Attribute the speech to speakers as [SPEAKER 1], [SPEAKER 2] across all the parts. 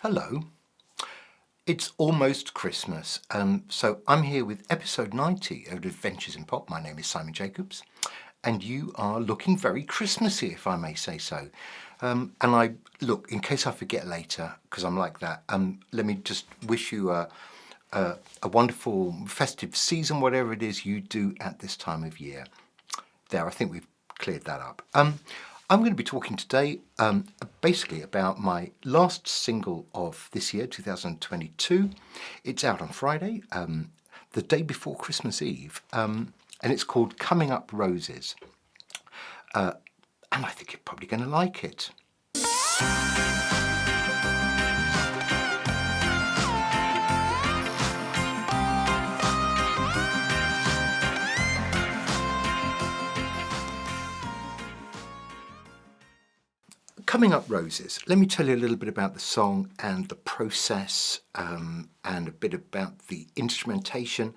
[SPEAKER 1] Hello. It's almost Christmas, so I'm here with episode 90 of Adventures in Pop. My name is Simon Jacobs, and you are looking very Christmassy, if I may say so. Look, in case I forget later, because I'm like that, let me just wish you a wonderful festive season, whatever it is you do at this time of year. There, I think we've cleared that up. I'm going to be talking today basically about my last single of this year, 2022. It's out on Friday, the day before Christmas Eve, and it's called Coming Up Roses. And I think you're probably going to like it. Coming Up Roses. Let me tell you a little bit about the song and the process, and a bit about the instrumentation.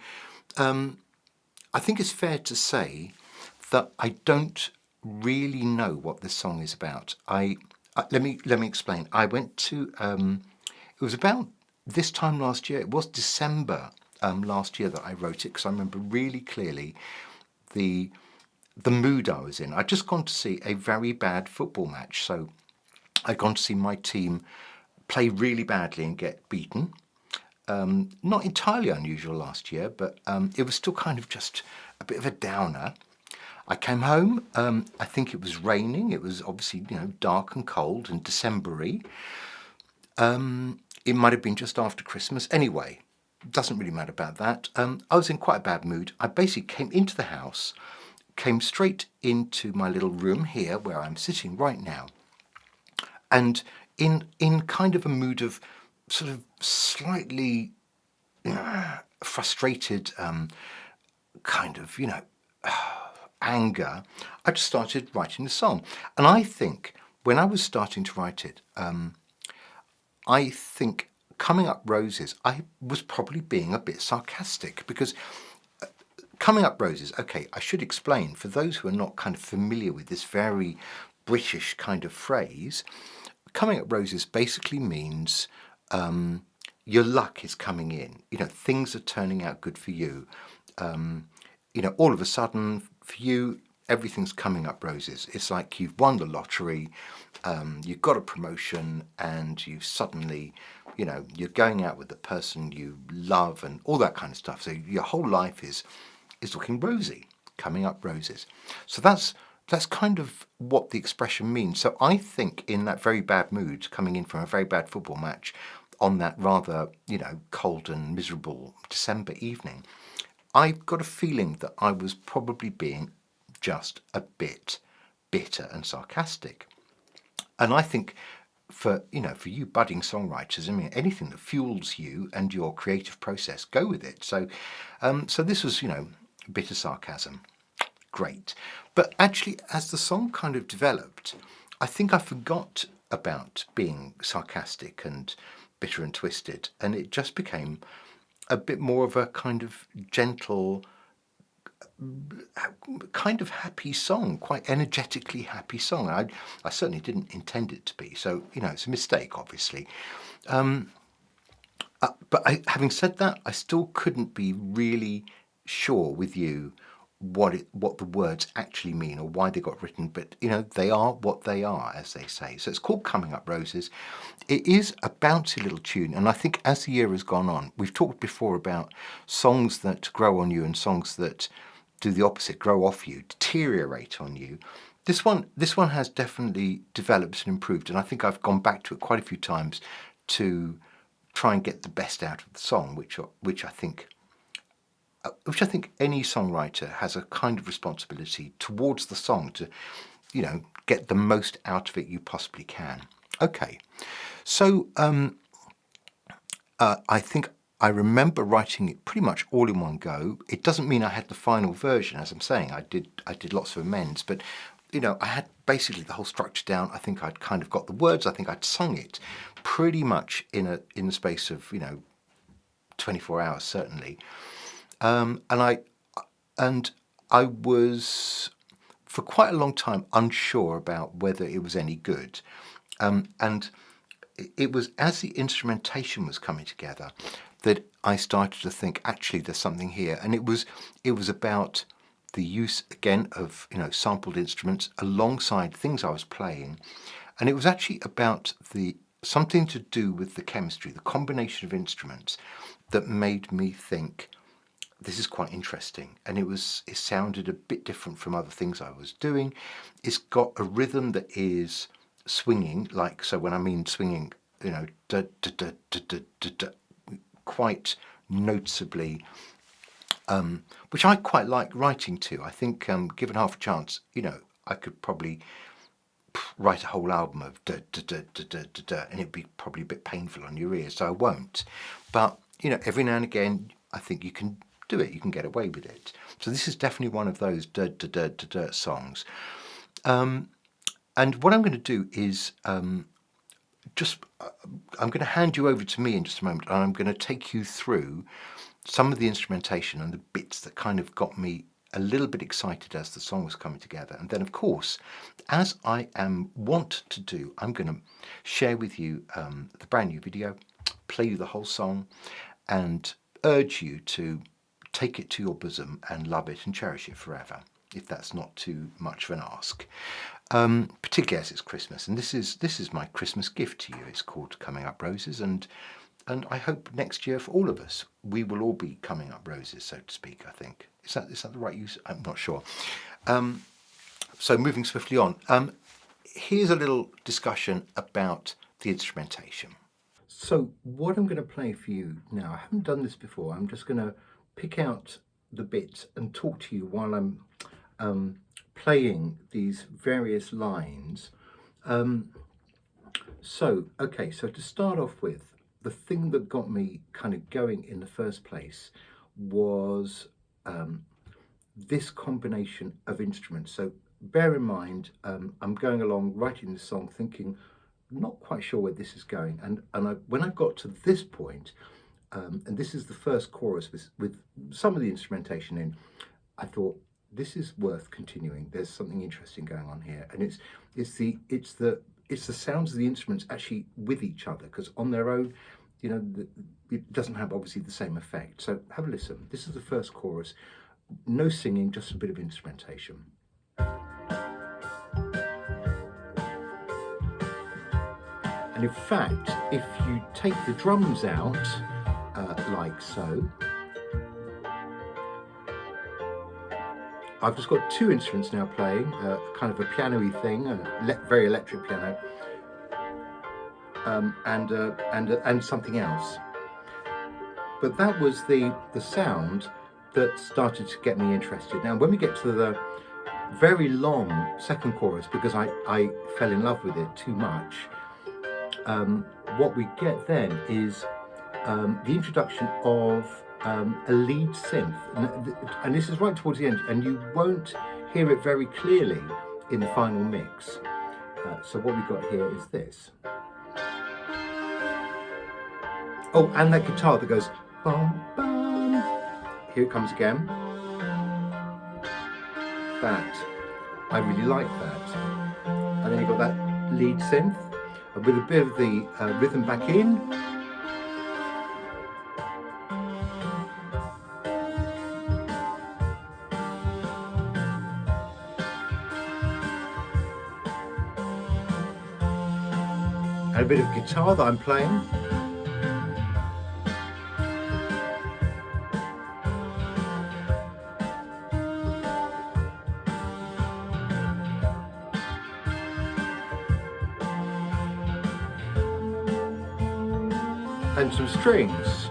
[SPEAKER 1] I think it's fair to say that I don't really know what this song is about. Let me explain. I went to. It was about this time last year. It was December last year that I wrote it, because I remember really clearly the mood I was in. I'd just gone to see a very bad football match, so I'd gone to see my team play really badly and get beaten. Not entirely unusual last year, but it was still kind of just a bit of a downer. I came home. I think it was raining. It was obviously, dark and cold and December-y. It might have been just after Christmas. Anyway, doesn't really matter about that. I was in quite a bad mood. I basically came into the house, came straight into my little room here where I'm sitting right now, and in kind of a mood of sort of slightly frustrated kind of, anger, I just started writing the song. And I think when I was starting to write it, I think Coming Up Roses, I was probably being a bit sarcastic, because Coming Up Roses, okay, I should explain, for those who are not kind of familiar with this very British kind of phrase, Coming Up Roses basically means your luck is coming in. Things are turning out good for you. All of a sudden, for you, everything's coming up roses. It's like you've won the lottery, you've got a promotion, and you suddenly, you're going out with the person you love and all that kind of stuff. So your whole life is looking rosy, coming up roses. So that's kind of what the expression means. So I think in that very bad mood, coming in from a very bad football match on that rather, cold and miserable December evening, I've got a feeling that I was probably being just a bit bitter and sarcastic. And I think for you budding songwriters, anything that fuels you and your creative process, go with it. So this was, bitter sarcasm. Great. But actually, as the song kind of developed, I think I forgot about being sarcastic and bitter and twisted, and it just became a bit more of a kind of gentle, kind of happy song, quite energetically happy song. I certainly didn't intend it to be, so it's a mistake, obviously. Having said that, I still couldn't be really sure with you what the words actually mean or why they got written, but they are what they are, as they say. So it's called Coming Up Roses. It is a bouncy little tune, and I think as the year has gone on, we've talked before about songs that grow on you and songs that do the opposite, grow off you, deteriorate on you. This one has definitely developed and improved, and I think I've gone back to it quite a few times to try and get the best out of the song, which I think any songwriter has a kind of responsibility towards the song to, get the most out of it you possibly can. Okay, so I think I remember writing it pretty much all in one go. It doesn't mean I had the final version, as I'm saying. I did lots of amends, but I had basically the whole structure down. I think I'd kind of got the words. I think I'd sung it pretty much in the space of 24 hours certainly. And I was for quite a long time unsure about whether it was any good. And it was as the instrumentation was coming together that I started to think, actually, there's something here, and it was about the use again of sampled instruments alongside things I was playing, and it was actually about something to do with the chemistry, the combination of instruments, that made me think this is quite interesting. And it sounded a bit different from other things I was doing. It's got a rhythm that is swinging, so when I mean swinging, da, da, da, da, da, da, da, quite noticeably, which I quite like writing to. I think, given half a chance, I could probably write a whole album of da da da da da da da, and it'd be probably a bit painful on your ears, so I won't. But every now and again, I think you can do it. You can get away with it. So this is definitely one of those da da da da da songs. And what I'm going to do is I'm going to hand you over to me in just a moment, and I'm going to take you through some of the instrumentation and the bits that kind of got me a little bit excited as the song was coming together. And then, of course, as I am wont to do, I'm going to share with you the brand new video, play you the whole song, and urge you to take it to your bosom and love it and cherish it forever, if that's not too much of an ask. Particularly as it's Christmas, and this is my Christmas gift to you. It's called Coming Up Roses, and I hope next year for all of us we will all be coming up roses, so to speak. I think is that the right use? I'm not sure. So moving swiftly on, here's a little discussion about the instrumentation. So what I'm going to play for you now, I haven't done this before. I'm just going to pick out the bits and talk to you while I'm playing these various lines. So to start off with, the thing that got me kind of going in the first place was this combination of instruments. So bear in mind, I'm going along writing this song thinking, not quite sure where this is going, and when I got to this point, and this is the first chorus with some of the instrumentation in, I thought, this is worth continuing. There's something interesting going on here, and it's the sounds of the instruments actually with each other, because on their own, it doesn't have obviously the same effect. So have a listen. This is the first chorus, no singing, just a bit of instrumentation. And in fact, if you take the drums out, like so, I've just got two instruments now playing, kind of a piano-y thing, a very electric piano, and something else. But that was the sound that started to get me interested. Now, when we get to the very long second chorus, because I fell in love with it too much, what we get then is the introduction of a lead synth, and this is right towards the end, and you won't hear it very clearly in the final mix. So what we've got here is this. Oh, and that guitar that goes bum bum. Here it comes again. That, I really like that. And then you've got that lead synth with a bit of the rhythm back in. And a bit of guitar that I'm playing. And some strings.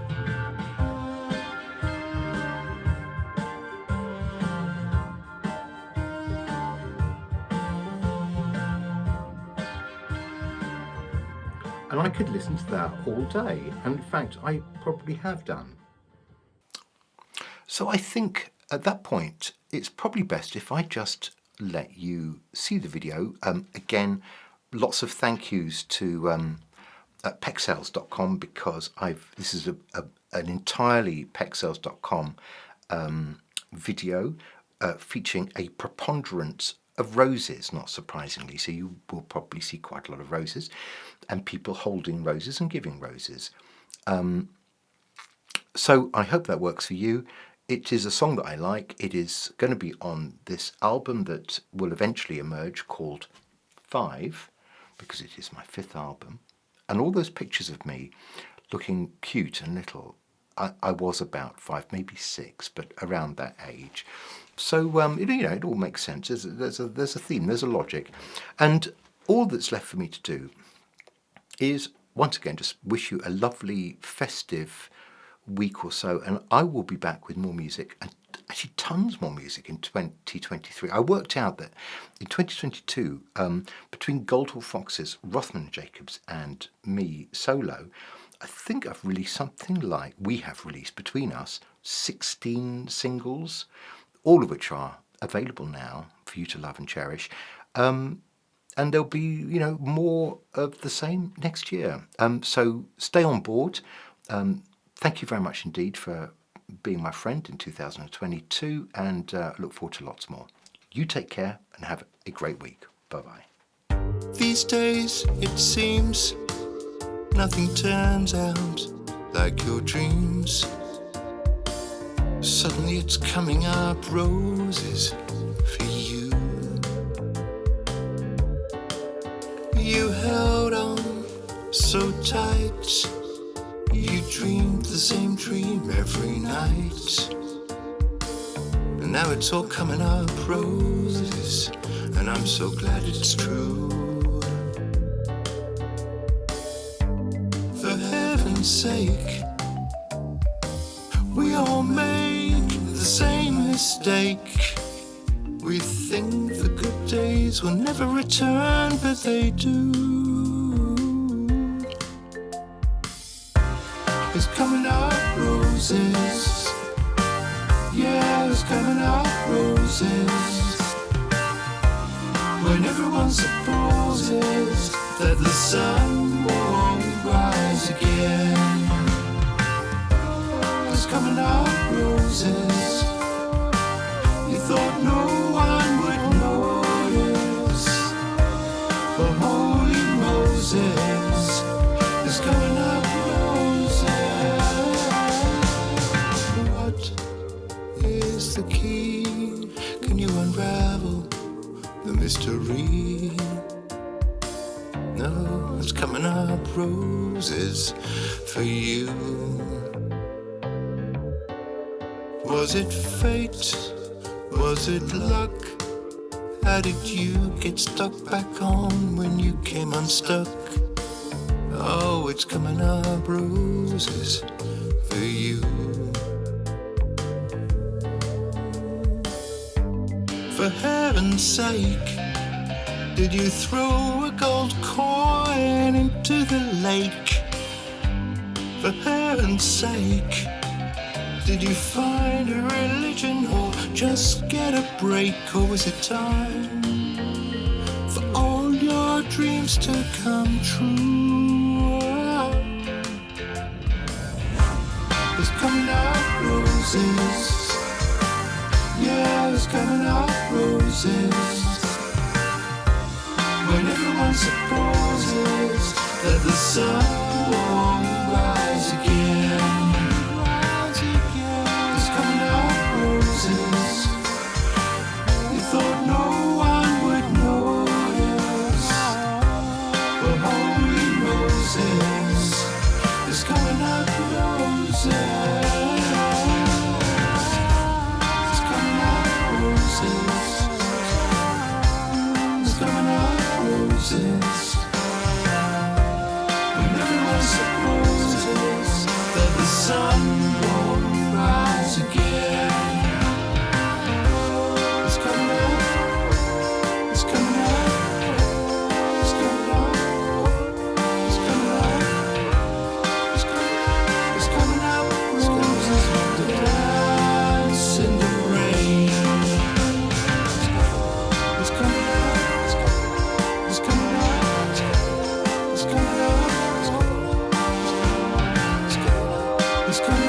[SPEAKER 1] And I could listen to that all day, and in fact I probably have done. So I think at that point it's probably best if I just let you see the video. Again, lots of thank yous to pecsales.com, because this is an entirely pecsales.com video featuring a preponderance of roses, not surprisingly. So you will probably see quite a lot of roses and people holding roses and giving roses. So I hope that works for you. It is a song that I like. It is going to be on this album that will eventually emerge called 5, because it is my 5th album. And all those pictures of me looking cute and little, I was about 5, maybe 6, but around that age. So it all makes sense. There's a theme, there's a logic, and all that's left for me to do is once again just wish you a lovely festive week or so, and I will be back with more music, and actually tons more music in 2023. I worked out that in 2022, between Goldhall Foxes, Rothman and Jacobs, and me solo, I think we have released between us 16 singles, all of which are available now for you to love and cherish. And there'll be, more of the same next year. So stay on board. Thank you very much indeed for being my friend in 2022, and look forward to lots more. You take care and have a great week. Bye-bye.
[SPEAKER 2] These days it seems nothing turns out like your dreams. Suddenly it's coming up roses for you. You held on so tight. You dreamed the same dream every night. And now it's all coming up roses, and I'm so glad it's true. For heaven's sake, we all make the same mistake. We think the good days will never return, but they do. It's coming up roses. Yeah, it's coming up roses. When everyone supposes that the sun won't rise again. It's coming up roses. You thought no one would notice, but holy Moses is coming up roses. What is the key? Can you unravel the mystery? No, it's coming up roses for you. Was it fate? Was it luck? How did you get stuck back on when you came unstuck? Oh, it's coming up roses for you. For heaven's sake, did you throw a gold coin into the lake? For heaven's sake, did you find a religion or just get a break? Or was it time for all your dreams to come true? It's coming out roses. Yeah, it's coming out roses. When everyone supposes that the sun won't rise again. Roses. You thought no one would notice, but holy Moses is coming up roses. It's coming up roses. It's coming up roses. When everyone supposes that the sun won't rise again. It's coming